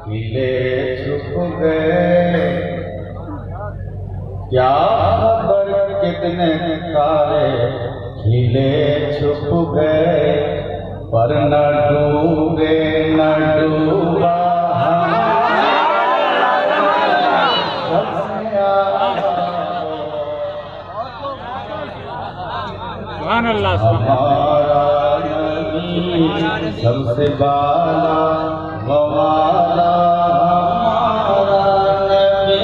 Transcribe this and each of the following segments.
मिले छुप गए क्या खबर कितने तारे खिले छुप गए पर न डूबे न डूबा हमारा नबी सबसे बाला वाला हमारा नबी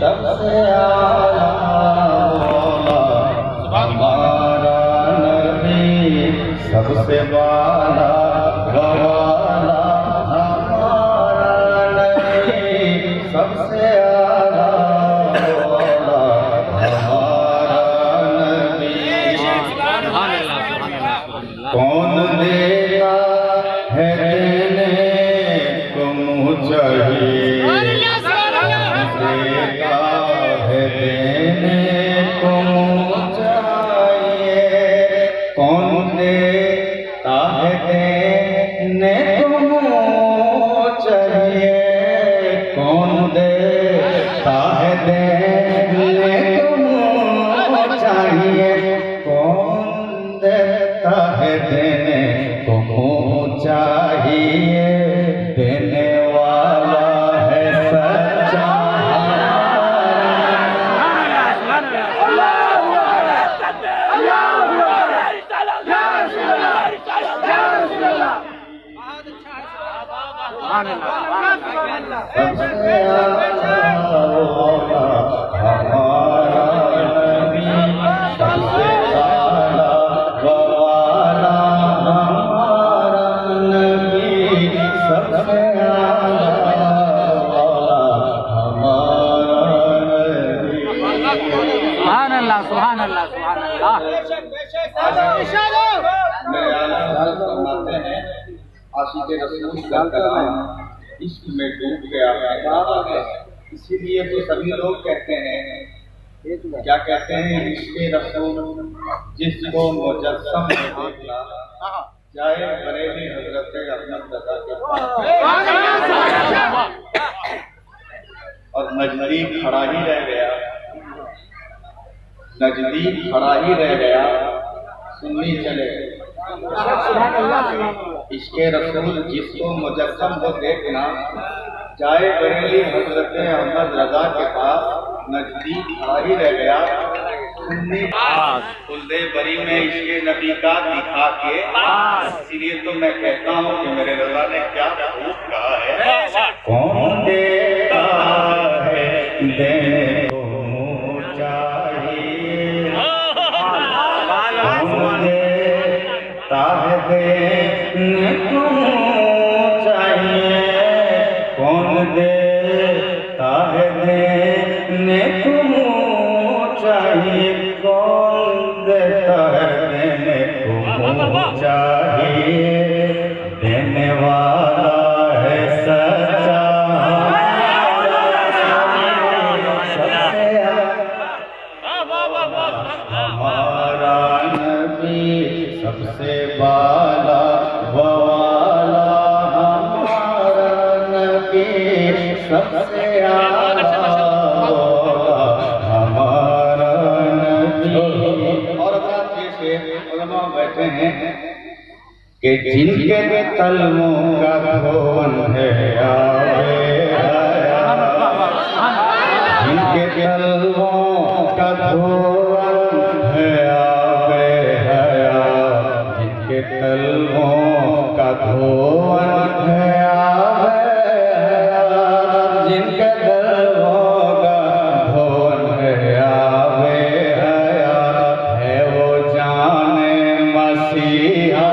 सबसे आला हमारा नबी सबसे बाला वाला हमारा नबी सबसे आला कौन देता है देने को मुँह चाहिए देता है देने को मुँह चाहिए कौन देता है देने को मुँह चाहिए कौन देता है देने को मुँह चाहिए कौन देता है देने को मुँह चाहिए देने वाला है सच्चा आशिक़े रसूल का कलाम इश्क में डूब गया है इसीलिए तो सभी लोग कहते हैं क्या कहते हैं इश्क़े रसूल जिसको मुजस्सम में देखना जाए बरेली हज़रत अहमद रज़ा के पास और नज़दीक खड़ा ही रह गया नज़दीक खड़ा ही रह गया सुन्नी चले इश्क़े रसूल जिसको मुजस्सम को देखना जाए बरेली हज़रत अहमद रज़ा के पास नज़दीक खड़ा ही रह गया सुन्नी खुल्दे बरी में इश्क़े नबी का दिखा के इसीलिए तो मैं कहता हूँ कि मेरे रज़ा ने क्या खूब कहा है कौन देता है देने को मुँह चाहिए कौन देता है देने को मुँह चाहिए कौन देता है देने को मुँह चाहिए कौन देता है देने को मुँह चाहिए देने वाला है सच्चा हमारा नबी सबसे बाला वाला हमारा नबी सबसे आला हमारा नबी और से उलमा बैठे हैं कि जिनके तलमों का धोन है जिनके तलमों का धोन है जिनके तलमों का धोन है जिनके तलमों का धोन है वो जाने मसीहा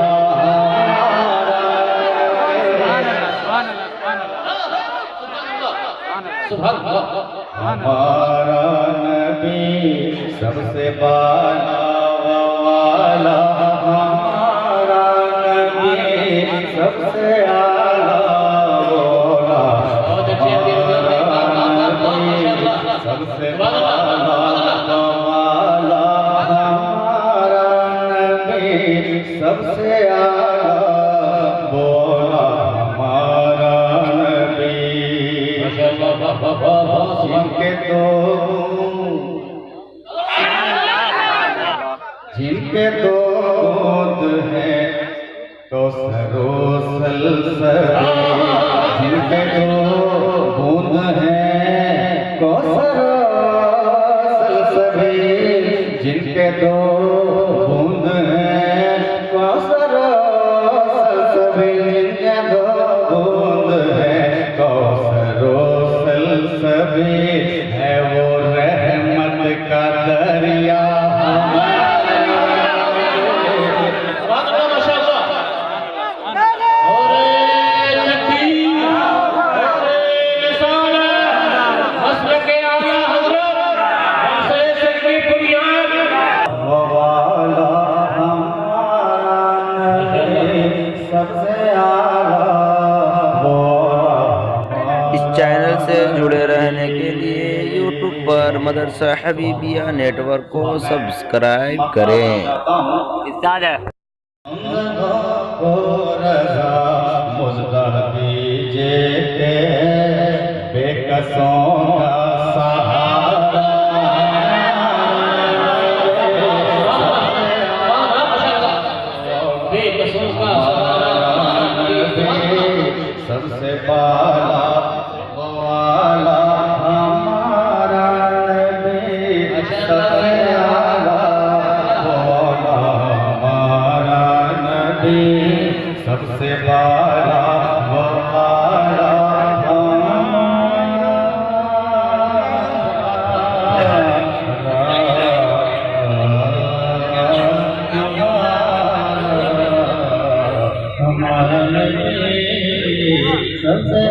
हमारा नबी सबसे बाला वाला हमारा नबी सबसे आला सबसे बाला वाला हमारा नबी सबसे आला बोला जिनके दो बूंद हैं तो सरोसल सभी, जिनके दो बूंद हैं तो सरोसल सभी, जिनके दो बूंद हैं तो सरोसल सभी, जिनके दो बूंद हैं तो सरोसल सभी, है वो रहमत का दरिया इस चैनल से जुड़े रहने के लिए YouTube पर मदरसा हबीबिया नेटवर्क को सब्सक्राइब करें। बेकसों का सहारा सबसे बाला वाला हमारा नबी, सबसे आला वाला हमारा नबी, सबसे बाला वाला हमारा नबी सबसे